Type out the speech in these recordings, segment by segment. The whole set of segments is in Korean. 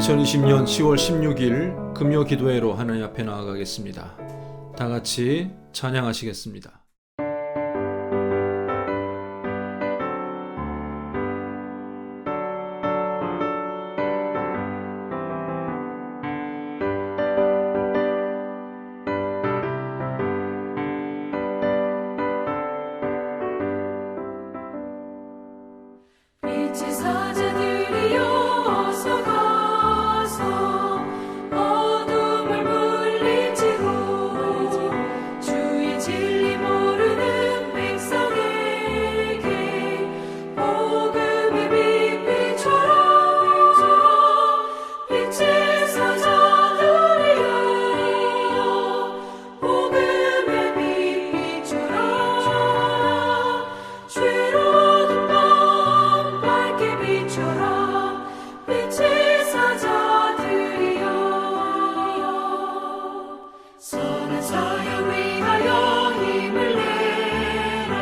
2020년 10월 16일 금요 기도회로 하나님 앞에 나아가겠습니다. 다 같이 찬양하시겠습니다. 빛의 사자들이여 어서 가서 어둠을 물리치고 주의 진리 모르는 백성에게 복음의 빛 비춰라. 빛의 사자들이여 복음의 빛 비춰라. 죄로운 밤 밝게 비춰라. 빛의 사자들이여 선한 사역 위하여 힘을 내라.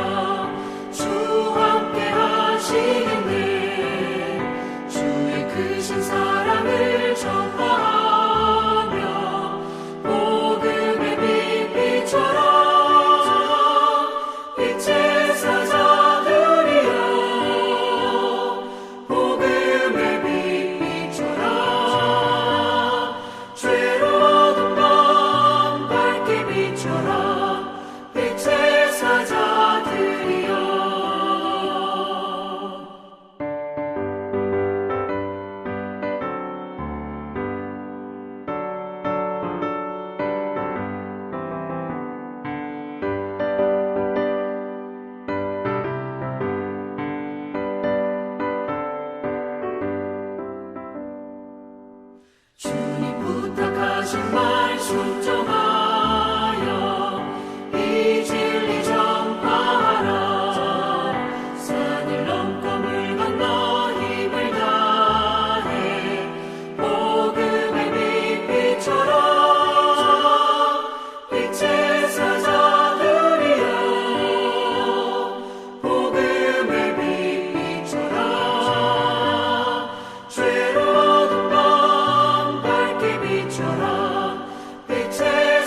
주와 함께 하시겠네. 주의 크신 사랑을 전파하며 복음의 빛 비춰라. 빛의 사자들이여 복음의 빛 비춰라. 죄로운 밤 밝게 비춰라. 빛의 사자들이여 주님 부탁하신 말 순종하여 이 진리 전파하라. 산을 넘고 물 건너 힘을 다해 복음의 빛 비춰라. 빛의 사자들이여 복음의 빛 비춰라. 죄로운 밤 밝게 비춰라. 빛의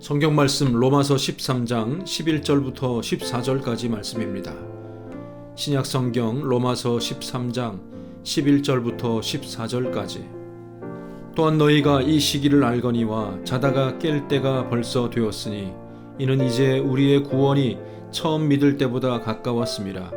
성경 말씀 로마서 13장 11절부터 14절까지 말씀입니다. 신약 성경 로마서 13장 11절부터 14절까지. 또한 너희가 이 시기를 알거니와 자다가 깰 때가 벌써 되었으니 이는 이제 우리의 구원이 처음 믿을 때보다 가까웠음이라.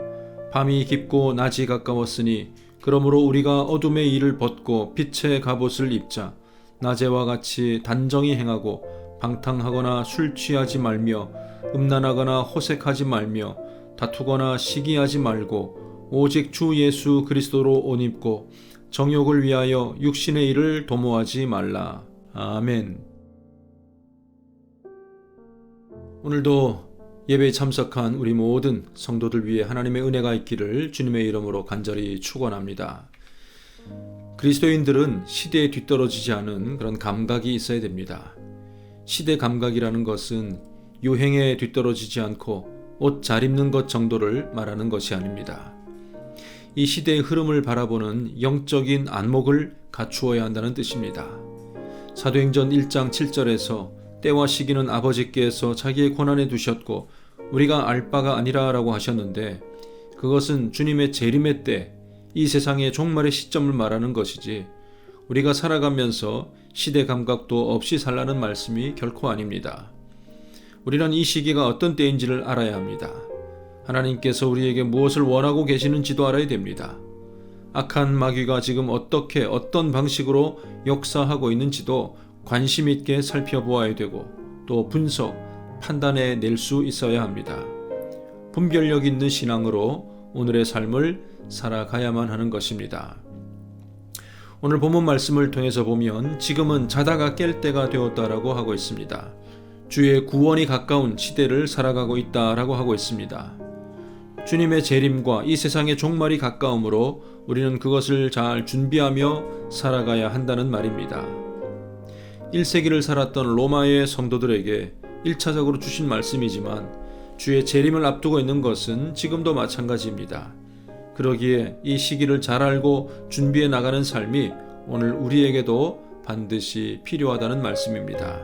밤이 깊고 낮이 가까웠으니 그러므로 우리가 어둠의 일을 벗고 빛의 갑옷을 입자. 낮에와 같이 단정히 행하고 방탕하거나 술 취하지 말며 음란하거나 호색하지 말며 다투거나 시기하지 말고 오직 주 예수 그리스도로 옷 입고 정욕을 위하여 육신의 일을 도모하지 말라. 아멘. 오늘도 예배에 참석한 우리 모든 성도들 위해 하나님의 은혜가 있기를 주님의 이름으로 간절히 축원합니다. 그리스도인들은 시대에 뒤떨어지지 않은 그런 감각이 있어야 됩니다. 시대 감각이라는 것은 유행에 뒤떨어지지 않고 옷 잘 입는 것 정도를 말하는 것이 아닙니다. 이 시대의 흐름을 바라보는 영적인 안목을 갖추어야 한다는 뜻입니다. 사도행전 1장 7절에서 때와 시기는 아버지께서 자기의 권한에 두셨고 우리가 알 바가 아니라 라고 하셨는데, 그것은 주님의 재림의 때 이 세상의 종말의 시점을 말하는 것이지 우리가 살아가면서 시대 감각도 없이 살라는 말씀이 결코 아닙니다. 우리는 이 시기가 어떤 때인지를 알아야 합니다. 하나님께서 우리에게 무엇을 원하고 계시는지도 알아야 됩니다. 악한 마귀가 지금 어떻게 어떤 방식으로 역사하고 있는지도 관심 있게 살펴보아야 되고 또 분석, 판단해 낼 수 있어야 합니다. 분별력 있는 신앙으로 오늘의 삶을 살아가야만 하는 것입니다. 오늘 본문 말씀을 통해서 보면 지금은 자다가 깰 때가 되었다라고 하고 있습니다. 주의 구원이 가까운 시대를 살아가고 있다라고 하고 있습니다. 주님의 재림과 이 세상의 종말이 가까우므로 우리는 그것을 잘 준비하며 살아가야 한다는 말입니다. 1세기를 살았던 로마의 성도들에게 1차적으로 주신 말씀이지만 주의 재림을 앞두고 있는 것은 지금도 마찬가지입니다. 그러기에 이 시기를 잘 알고 준비해 나가는 삶이 오늘 우리에게도 반드시 필요하다는 말씀입니다.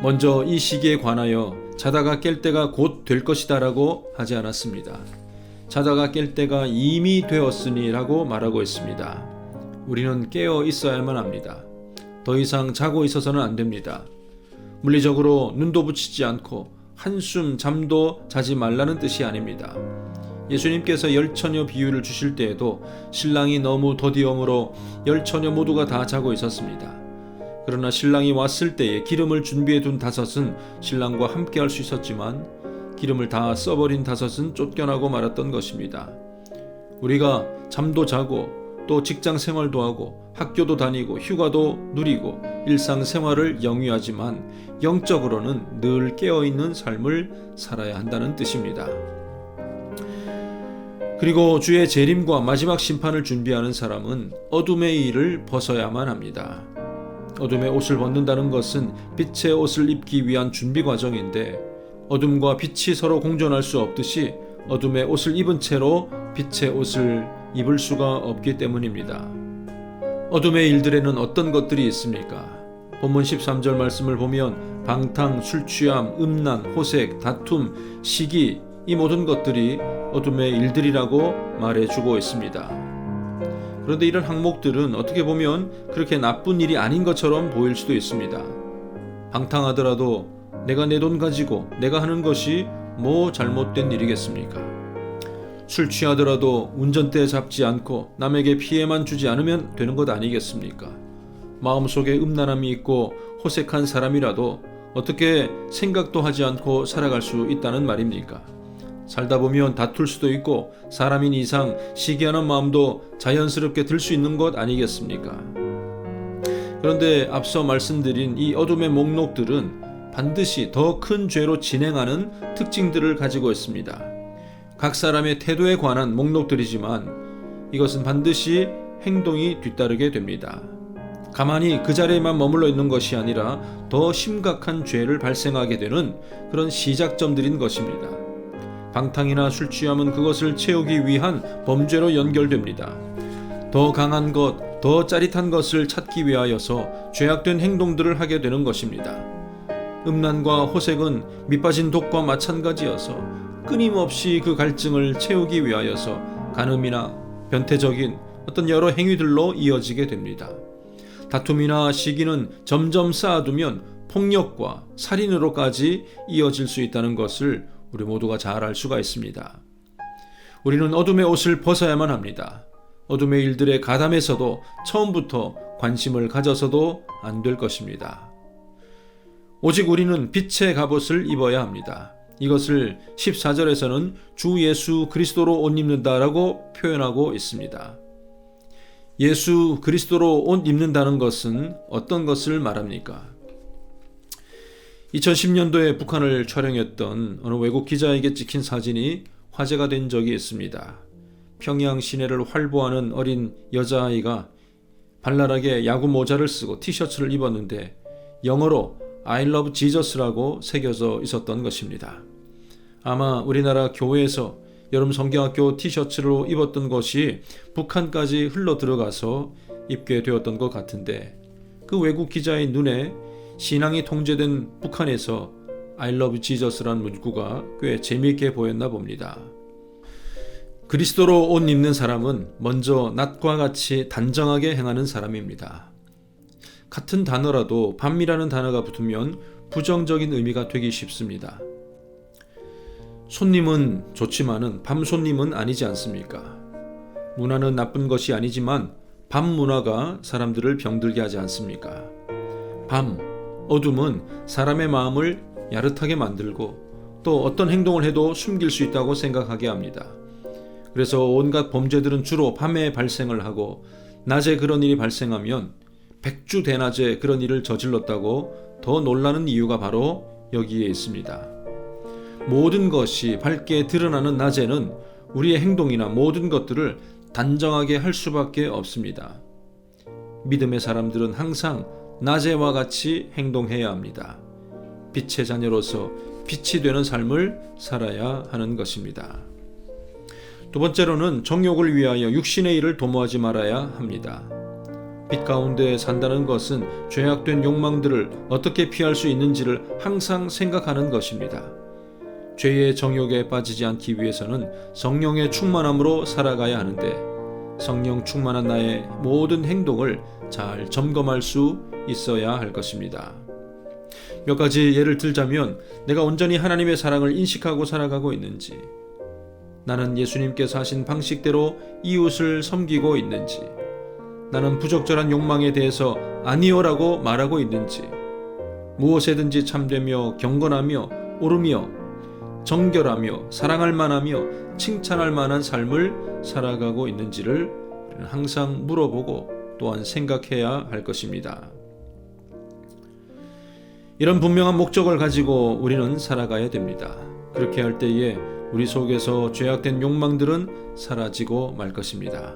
먼저 이 시기에 관하여 자다가 깰 때가 곧 될 것이다 라고 하지 않았습니다. 자다가 깰 때가 이미 되었으니 라고 말하고 있습니다. 우리는 깨어 있어야만 합니다. 더 이상 자고 있어서는 안 됩니다. 물리적으로 눈도 붙이지 않고 한숨 잠도 자지 말라는 뜻이 아닙니다. 예수님께서 열처녀 비유를 주실 때에도 신랑이 너무 더디엄으로 열처녀 모두가 다 자고 있었습니다. 그러나 신랑이 왔을 때에 기름을 준비해 둔 다섯은 신랑과 함께 할 수 있었지만 기름을 다 써버린 다섯은 쫓겨나고 말았던 것입니다. 우리가 잠도 자고 또 직장 생활도 하고 학교도 다니고 휴가도 누리고 일상생활을 영위하지만 영적으로는 늘 깨어있는 삶을 살아야 한다는 뜻입니다. 그리고 주의 재림과 마지막 심판을 준비하는 사람은 어둠의 일을 벗어야만 합니다. 어둠의 옷을 벗는다는 것은 빛의 옷을 입기 위한 준비 과정인데 어둠과 빛이 서로 공존할 수 없듯이 어둠의 옷을 입은 채로 빛의 옷을 입을 수가 없기 때문입니다. 어둠의 일들에는 어떤 것들이 있습니까? 본문 13절 말씀을 보면 방탕, 술취함, 음란, 호색, 다툼, 시기, 이 모든 것들이 어둠의 일들이라고 말해주고 있습니다. 그런데 이런 항목들은 어떻게 보면 그렇게 나쁜 일이 아닌 것처럼 보일 수도 있습니다. 방탕하더라도 내가 내 돈 가지고 내가 하는 것이 뭐 잘못된 일이겠습니까? 술 취하더라도 운전대 잡지 않고 남에게 피해만 주지 않으면 되는 것 아니겠습니까? 마음속에 음란함이 있고 호색한 사람이라도 어떻게 생각도 하지 않고 살아갈 수 있다는 말입니까? 살다 보면 다툴 수도 있고 사람인 이상 시기하는 마음도 자연스럽게 들 수 있는 것 아니겠습니까? 그런데 앞서 말씀드린 이 어둠의 목록들은 반드시 더 큰 죄로 진행하는 특징들을 가지고 있습니다. 각 사람의 태도에 관한 목록들이지만 이것은 반드시 행동이 뒤따르게 됩니다. 가만히 그 자리에만 머물러 있는 것이 아니라 더 심각한 죄를 발생하게 되는 그런 시작점들인 것입니다. 방탕이나 술 취함은 그것을 채우기 위한 범죄로 연결됩니다. 더 강한 것, 더 짜릿한 것을 찾기 위하여서 죄악된 행동들을 하게 되는 것입니다. 음란과 호색은 밑빠진 독과 마찬가지여서 끊임없이 그 갈증을 채우기 위하여서 간음이나 변태적인 어떤 여러 행위들로 이어지게 됩니다. 다툼이나 시기는 점점 쌓아두면 폭력과 살인으로까지 이어질 수 있다는 것을 우리 모두가 잘 알 수가 있습니다. 우리는 어둠의 옷을 벗어야만 합니다. 어둠의 일들에 가담해서도 처음부터 관심을 가져서도 안 될 것입니다. 오직 우리는 빛의 갑옷을 입어야 합니다. 이것을 14절에서는 주 예수 그리스도로 옷 입는다라고 표현하고 있습니다. 예수 그리스도로 옷 입는다는 것은 어떤 것을 말합니까? 2010년도에 북한을 촬영했던 어느 외국 기자에게 찍힌 사진이 화제가 된 적이 있습니다. 평양 시내를 활보하는 어린 여자아이가 발랄하게 야구 모자를 쓰고 티셔츠를 입었는데 영어로 I love Jesus라고 새겨져 있었던 것입니다. 아마 우리나라 교회에서 여름 성경학교 티셔츠로 입었던 것이 북한까지 흘러 들어가서 입게 되었던 것 같은데 그 외국 기자의 눈에 신앙이 통제된 북한에서 I love Jesus라는 문구가 꽤 재미있게 보였나 봅니다. 그리스도로 옷 입는 사람은 먼저 낫과 같이 단정하게 행하는 사람입니다. 같은 단어라도 밤이라는 단어가 붙으면 부정적인 의미가 되기 쉽습니다. 손님은 좋지만은 밤 손님은 아니지 않습니까? 문화는 나쁜 것이 아니지만 밤 문화가 사람들을 병들게 하지 않습니까? 밤, 어둠은 사람의 마음을 야릇하게 만들고 또 어떤 행동을 해도 숨길 수 있다고 생각하게 합니다. 그래서 온갖 범죄들은 주로 밤에 발생을 하고 낮에 그런 일이 발생하면 백주대낮에 그런 일을 저질렀다고 더 놀라는 이유가 바로 여기에 있습니다. 모든 것이 밝게 드러나는 낮에는 우리의 행동이나 모든 것들을 단정하게 할 수밖에 없습니다. 믿음의 사람들은 항상 낮에와 같이 행동해야 합니다. 빛의 자녀로서 빛이 되는 삶을 살아야 하는 것입니다. 두 번째로는 정욕을 위하여 육신의 일을 도모하지 말아야 합니다. 빛 가운데 산다는 것은 죄악된 욕망들을 어떻게 피할 수 있는지를 항상 생각하는 것입니다. 죄의 정욕에 빠지지 않기 위해서는 성령의 충만함으로 살아가야 하는데 성령 충만한 나의 모든 행동을 잘 점검할 수 있어야 할 것입니다. 몇 가지 예를 들자면 내가 온전히 하나님의 사랑을 인식하고 살아가고 있는지, 나는 예수님께서 하신 방식대로 이웃을 섬기고 있는지, 나는 부적절한 욕망에 대해서 아니요라고 말하고 있는지, 무엇에든지 참되며 경건하며 옳으며 정결하며 사랑할 만하며 칭찬할 만한 삶을 살아가고 있는지를 우리는 항상 물어보고 또한 생각해야 할 것입니다. 이런 분명한 목적을 가지고 우리는 살아가야 됩니다. 그렇게 할 때에 우리 속에서 죄악된 욕망들은 사라지고 말 것입니다.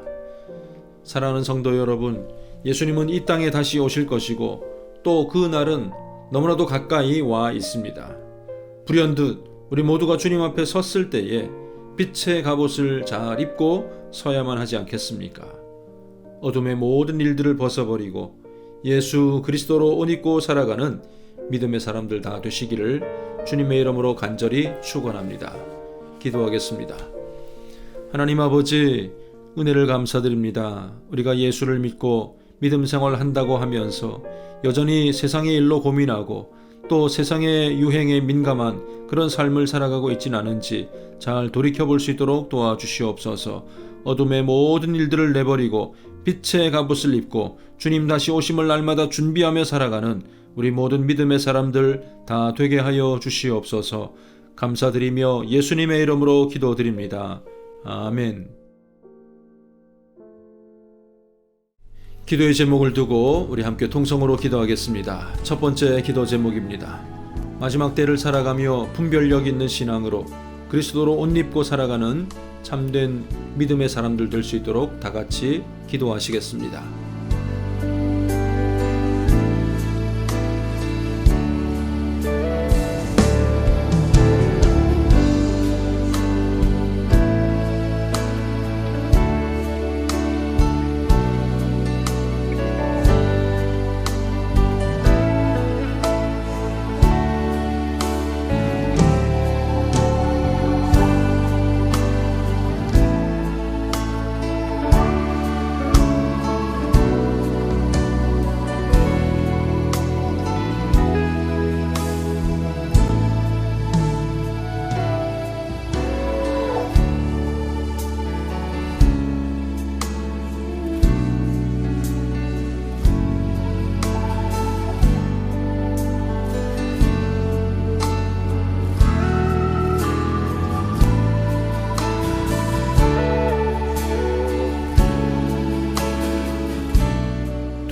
사랑하는 성도 여러분, 예수님은 이 땅에 다시 오실 것이고 또 그 날은 너무나도 가까이 와 있습니다. 불현듯 우리 모두가 주님 앞에 섰을 때에 빛의 갑옷을 잘 입고 서야만 하지 않겠습니까? 어둠의 모든 일들을 벗어버리고 예수 그리스도로 옷 입고 살아가는 믿음의 사람들 다 되시기를 주님의 이름으로 간절히 축원합니다. 기도하겠습니다. 하나님 아버지, 은혜를 감사드립니다. 우리가 예수를 믿고 믿음 생활을 한다고 하면서 여전히 세상의 일로 고민하고 또 세상의 유행에 민감한 그런 삶을 살아가고 있진 않은지 잘 돌이켜볼 수 있도록 도와주시옵소서. 어둠의 모든 일들을 내버리고 빛의 갑옷을 입고 주님 다시 오심을 날마다 준비하며 살아가는 우리 모든 믿음의 사람들 다 되게 하여 주시옵소서. 감사드리며 예수님의 이름으로 기도드립니다. 아멘. 기도의 제목을 두고 우리 함께 통성으로 기도하겠습니다. 첫 번째 기도 제목입니다. 마지막 때를 살아가며 분별력 있는 신앙으로 그리스도로 옷 입고 살아가는 참된 믿음의 사람들 될 수 있도록 다 같이 기도하시겠습니다.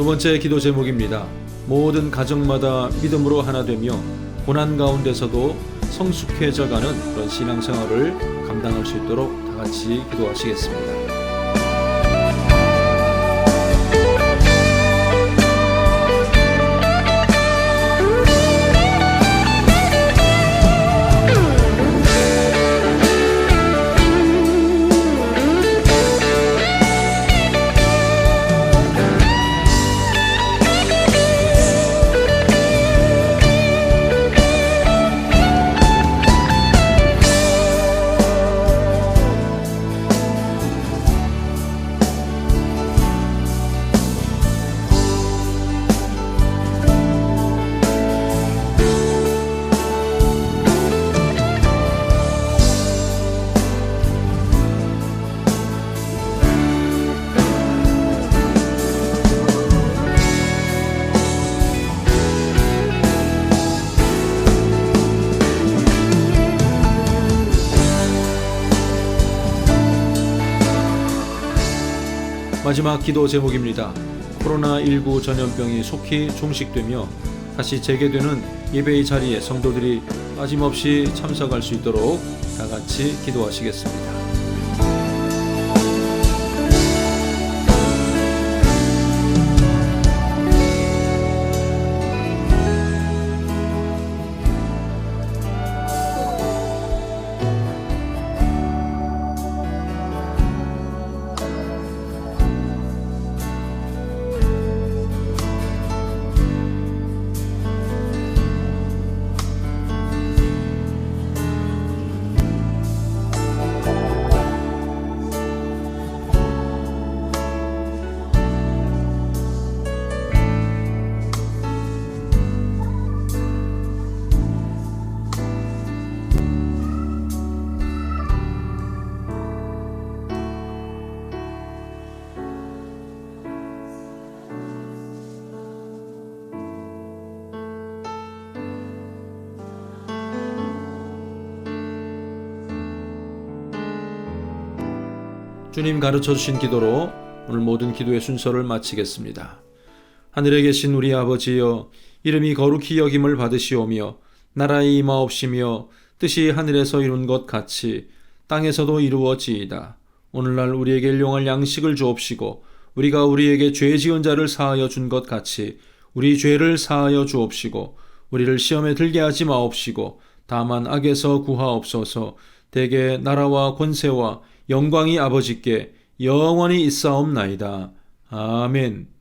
두 번째 기도 제목입니다. 모든 가정마다 믿음으로 하나 되며 고난 가운데서도 성숙해져가는 그런 신앙생활을 감당할 수 있도록 다 같이 기도하시겠습니다. 마지막 기도 제목입니다. 코로나19 전염병이 속히 종식되며 다시 재개되는 예배의 자리에 성도들이 빠짐없이 참석할 수 있도록 다 같이 기도하시겠습니다. 주님 가르쳐 주신 기도로 오늘 모든 기도의 순서를 마치겠습니다. 하늘에 계신 우리 아버지여, 이름이 거룩히 여김을 받으시오며 나라의 임하옵시며 뜻이 하늘에서 이룬 것 같이 땅에서도 이루어지이다. 오늘날 우리에게 일용할 양식을 주옵시고 우리가 우리에게 죄 지은 자를 사하여 준 것 같이 우리 죄를 사하여 주옵시고 우리를 시험에 들게 하지 마옵시고 다만 악에서 구하옵소서. 대개 나라와 권세와 영광이 아버지께 영원히 있사옵나이다. 아멘.